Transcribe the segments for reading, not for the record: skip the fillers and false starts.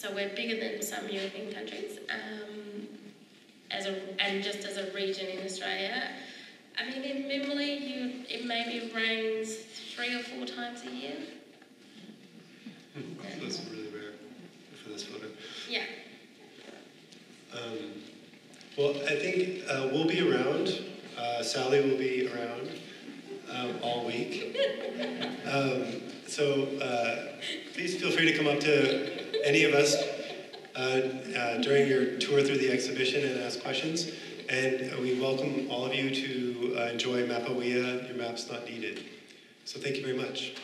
So we're bigger than some European countries, and just as a region in Australia. I mean, in Mimley, it maybe rains 3 or 4 times a year. That's really rare for this photo. Yeah. Well, I think we'll be around. Sally will be around all week. So please feel free to come up to any of us during your tour through the exhibition and ask questions. And we welcome all of you to enjoy Mapa Wiya, Your Map's Not Needed. So thank you very much.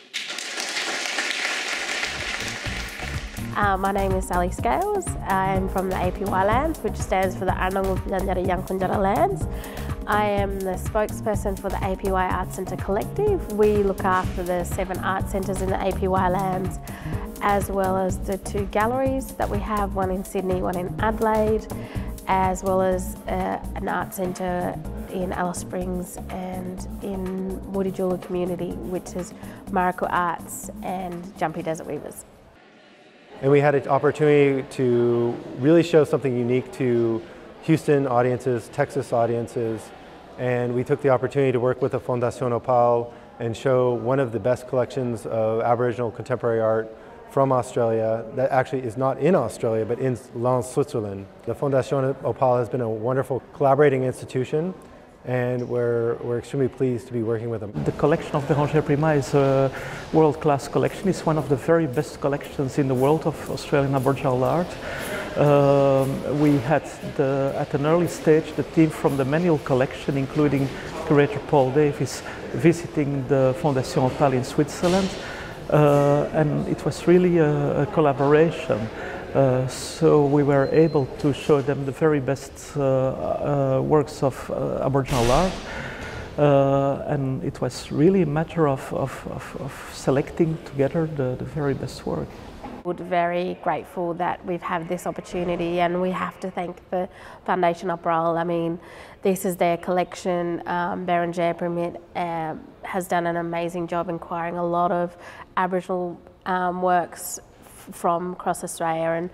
My name is Sally Scales. I'm from the APY lands, which stands for the Anatjari Nº lands. I am the spokesperson for the APY Art Centre Collective. We look after the 7 art centres in the APY lands, as well as the 2 galleries that we have, one in Sydney, one in Adelaide, as well as an art centre in Alice Springs and in Mudijula community, which is Marich Arts and Jumpy Desert Weavers. And we had an opportunity to really show something unique to Houston audiences, Texas audiences, and we took the opportunity to work with the Fondation Opale and show one of the best collections of Aboriginal contemporary art from Australia that actually is not in Australia but in Lens, Switzerland. The Fondation Opale has been a wonderful collaborating institution, and we're extremely pleased to be working with them. The collection of Bérengère Primat is a world-class collection. It's one of the very best collections in the world of Australian Aboriginal art. We had, at an early stage, the team from the Menil Collection, including Curator Paul Davis, visiting the Fondation Opale in Switzerland. And it was really a collaboration. So we were able to show them the very best works of Aboriginal art, and it was really a matter of selecting together the very best work. We're very grateful that we've had this opportunity, and we have to thank the Fondation Opale. I mean, this is their collection. Bérengère Primat has done an amazing job acquiring a lot of Aboriginal works from across Australia, and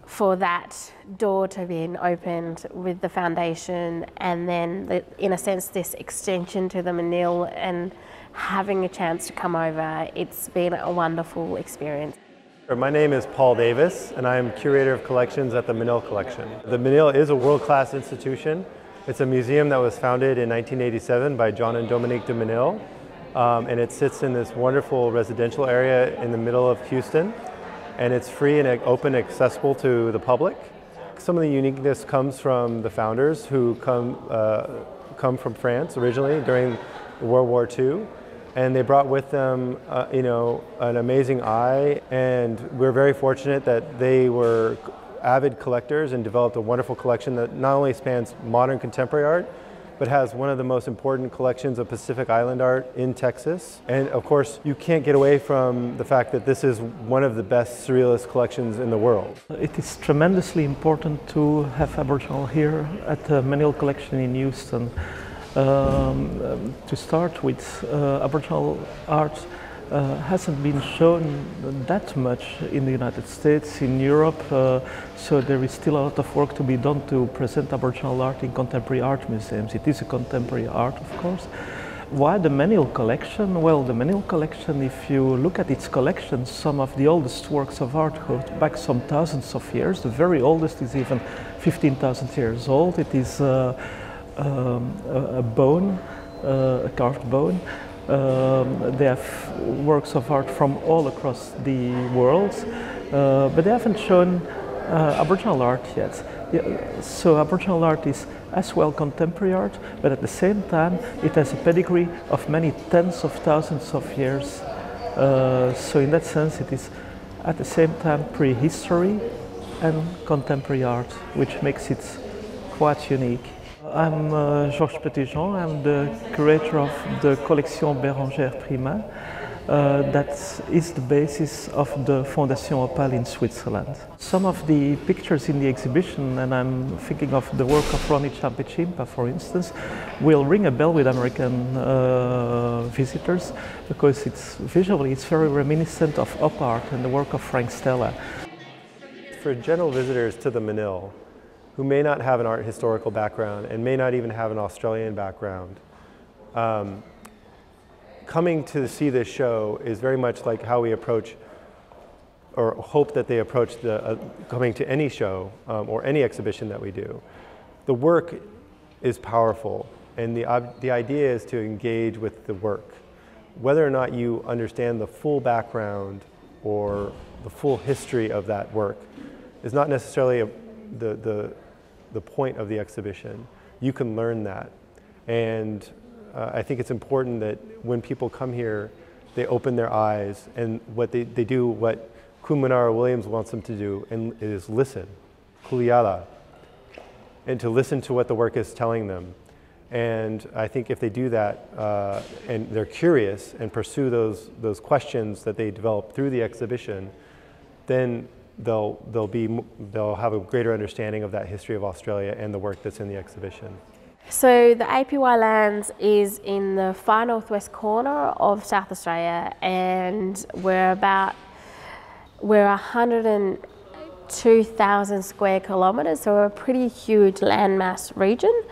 for that door to be opened with the foundation, and then in a sense this extension to the Menil, and having a chance to come over, it's been a wonderful experience. My name is Paul Davis, and I'm Curator of Collections at the Menil Collection. The Menil is a world-class institution. It's a museum that was founded in 1987 by John and Dominique de Menil, and it sits in this wonderful residential area in the middle of Houston, and it's free and open, accessible to the public. Some of the uniqueness comes from the founders who come from France originally during World War II. And they brought with them, an amazing eye, and we're very fortunate that they were avid collectors and developed a wonderful collection that not only spans modern contemporary art, but has one of the most important collections of Pacific Island art in Texas. And of course, you can't get away from the fact that this is one of the best surrealist collections in the world. It is tremendously important to have Aboriginal here at the Menil Collection in Houston. To start with, Aboriginal art hasn't been shown that much in the United States, in Europe, so there is still a lot of work to be done to present Aboriginal art in contemporary art museums. It is a contemporary art, of course. Why the Menil Collection? Well, the Menil Collection, if you look at its collection, some of the oldest works of art go back some thousands of years. The very oldest is even 15,000 years old. It is a bone, a carved bone. They have works of art from all across the world, but they haven't shown Aboriginal art yet. So Aboriginal art is as well contemporary art, but at the same time it has a pedigree of many tens of thousands of years. So in that sense it is at the same time prehistory and contemporary art, which makes it quite unique. I'm Georges Petitjean. I'm the curator of the collection Bérengère Primat. That is the basis of the Fondation Opale in Switzerland. Some of the pictures in the exhibition, and I'm thinking of the work of Ronnie Tjampitjimpa, for instance, will ring a bell with American visitors, because visually it's very reminiscent of op art and the work of Frank Stella. for general visitors to the Menil, who may not have an art historical background and may not even have an Australian background, coming to see this show is very much like how we approach, or hope that they approach coming to any show or any exhibition that we do. The work is powerful, and the idea is to engage with the work. Whether or not you understand the full background or the full history of that work is not necessarily the point of the exhibition. You can learn that. And I think it's important that when people come here, they open their eyes, and they do what Kunmunara Williams wants them to do, and is listen, kuliyala, and to listen to what the work is telling them. And I think if they do that and they're curious and pursue those questions that they develop through the exhibition, then they'll have a greater understanding of that history of Australia and the work that's in the exhibition. So the APY Lands is in the far northwest corner of South Australia, and we're 102,000 square kilometres, so we're a pretty huge landmass region.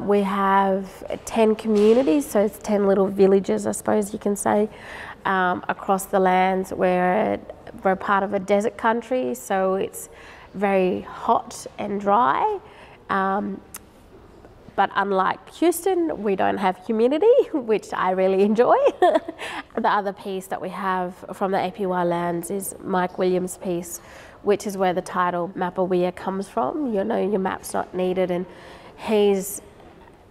We have 10 communities, so it's 10 little villages, I suppose you can say, across the lands. We're part of a desert country, so it's very hot and dry. But unlike Houston, we don't have humidity, which I really enjoy. The other piece that we have from the APY Lands is Mike Williams' piece, which is where the title Mapa Wiya comes from. You know, your map's not needed, and he was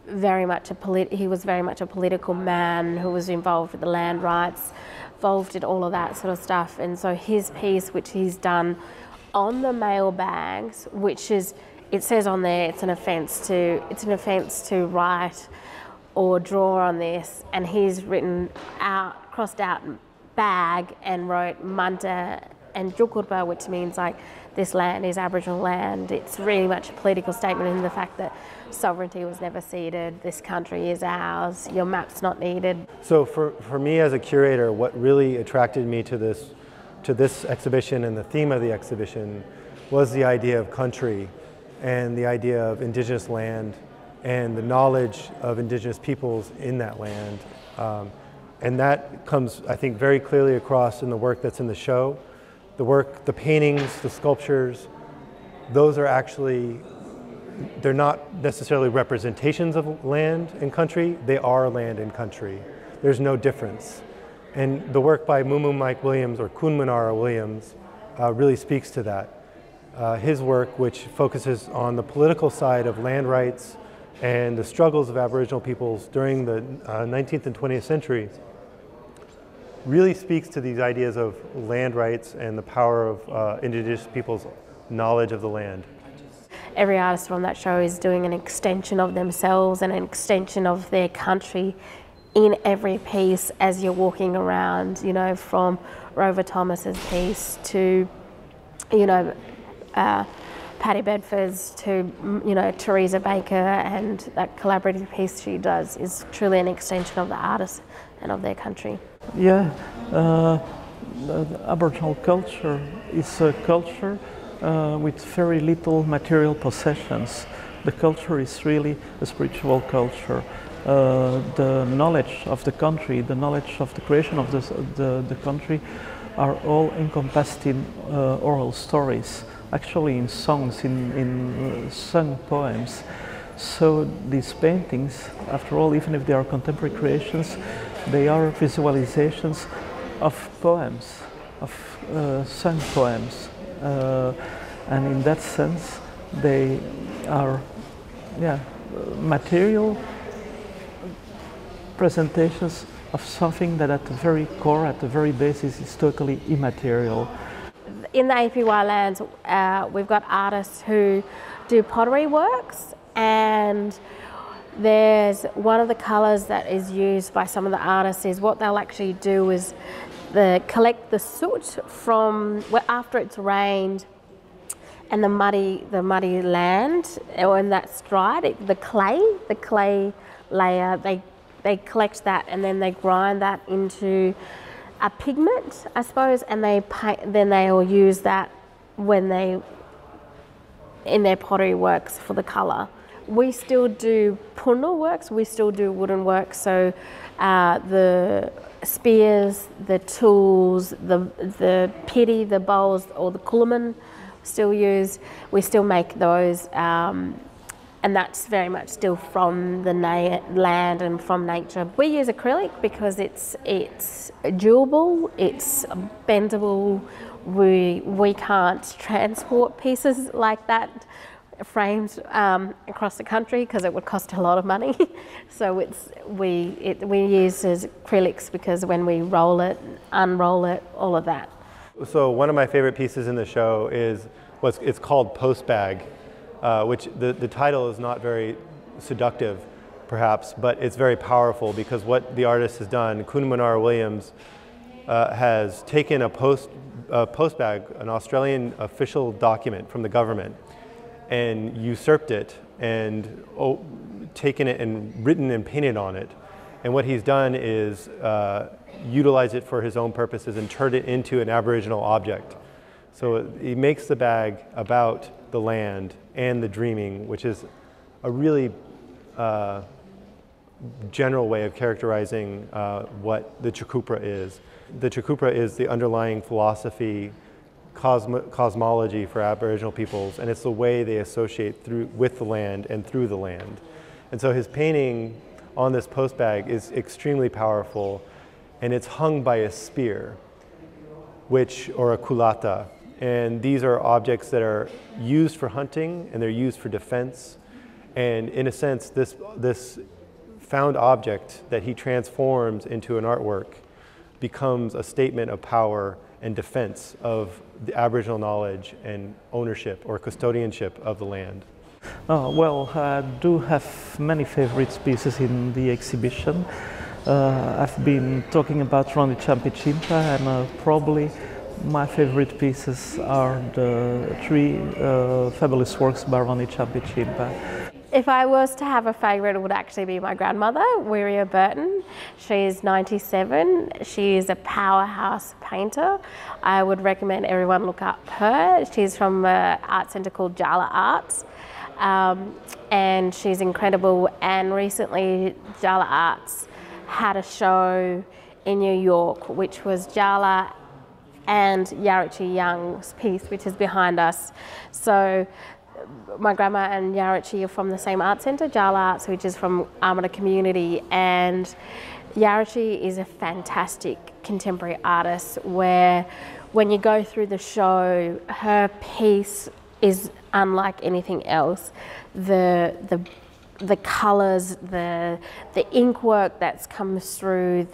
very much a political man who was involved with the land rights, involved in all of that sort of stuff. And so his piece, which he's done on the mailbags, which is, it says on there, it's an offence to write or draw on this, and he's crossed out bag and wrote Manta and Jukurpa, which means like this land is Aboriginal land. It's really much a political statement in the fact that sovereignty was never ceded, this country is ours, your map's not needed. So for me as a curator, what really attracted me to this exhibition and the theme of the exhibition was the idea of country and the idea of Indigenous land and the knowledge of Indigenous peoples in that land. And that comes, I think, very clearly across in the work that's in the show. The work, the paintings, the sculptures, those are actually, they're not necessarily representations of land and country, they are land and country. There's no difference. And the work by Mumu Mike Williams, or Kunmunara Williams, really speaks to that. His work, which focuses on the political side of land rights and the struggles of Aboriginal peoples during the 19th and 20th century, really speaks to these ideas of land rights and the power of Indigenous people's knowledge of the land. Every artist from that show is doing an extension of themselves and an extension of their country in every piece as you're walking around, you know, from Rover Thomas's piece to, you know, Paddy Bedford's to, you know, Teresa Baker, and that collaborative piece she does is truly an extension of the artist and of their country. Yeah, the Aboriginal culture is a culture with very little material possessions. The culture is really a spiritual culture. The knowledge of the country, the knowledge of the creation of the country are all encompassed in oral stories, actually in songs, in sung poems. So these paintings, after all, even if they are contemporary creations, they are visualizations of poems, of sung poems. And in that sense, they are material presentations of something that at the very core, at the very basis, is totally immaterial. In the APY Lands, we've got artists who do pottery works, and there's one of the colours that is used by some of the artists is what they'll actually do is collect the soot from after it's rained and the muddy land, when that's dried, the clay layer, they collect that and then they grind that into a pigment, I suppose, and then they will use that in their pottery works for the colour. We still do punna works, we still do wooden work, so the spears, the tools, the piti, the bowls, or the kulaman still use, we still make those, and that's very much still from the land and from nature. We use acrylic because it's durable, it's bendable. We can't transport pieces like that, frames across the country, because it would cost a lot of money. So we use as acrylics because when we roll it, unroll it, all of that. So one of my favorite pieces in the show is it's called Post Bag, which the title is not very seductive, perhaps, but it's very powerful because what the artist has done, Kunmanar Williams, has taken a post bag, an Australian official document from the government, and usurped it and taken it and written and painted on it. And what he's done is utilize it for his own purposes and turned it into an Aboriginal object. So he makes the bag about the land and the dreaming, which is a really general way of characterizing what the Chukupra is. The Chukupra is the underlying philosophy, cosmology for Aboriginal peoples, and it's the way they associate with the land and through the land. And so his painting on this post bag is extremely powerful, and it's hung by a spear, or a kulata. And these are objects that are used for hunting and they're used for defense. And in a sense, this found object that he transforms into an artwork becomes a statement of power and defense of the Aboriginal knowledge and ownership or custodianship of the land. Well, I do have many favorite pieces in the exhibition. I've been talking about Ronnie Tjampitjimpa, and probably my favorite pieces are the three fabulous works by Ronnie Tjampitjimpa. If I was to have a favourite, it would actually be my grandmother, Wiya Burton. She's 97. She is a powerhouse painter. I would recommend everyone look up her. She's from an art centre called Jala Arts, and she's incredible. And recently, Jala Arts had a show in New York, which was Jala and Yaritje Young's piece, which is behind us. So my grandma and Yaritje are from the same art centre, Jala Arts, which is from Armada Community, and Yaritje is a fantastic contemporary artist where when you go through the show, her piece is unlike anything else. The colours, the ink work that's comes through,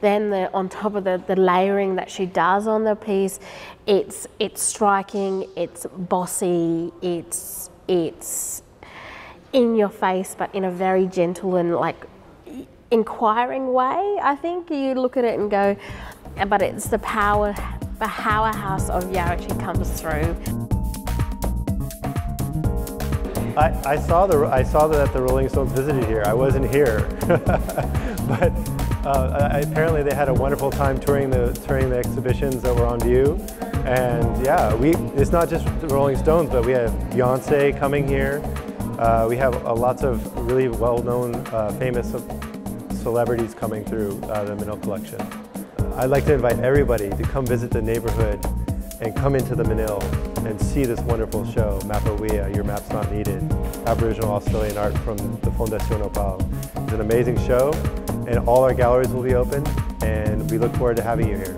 on top of the layering that she does on the piece, it's striking, it's bossy, it's in your face, but in a very gentle and inquiring way. I think you look at it and go, but it's the powerhouse of Yaritje comes through. I saw that the Rolling Stones visited here. I wasn't here, but apparently they had a wonderful time touring the exhibitions that were on view. And yeah, it's not just the Rolling Stones, but we have Beyonce coming here. We have lots of really well-known, famous celebrities coming through the Menil Collection. I'd like to invite everybody to come visit the neighborhood and come into the Menil and see this wonderful show, Mapa Wiya, Your Map's Not Needed, Aboriginal Australian art from the Fondation Opale. It's an amazing show, and all our galleries will be open, and we look forward to having you here.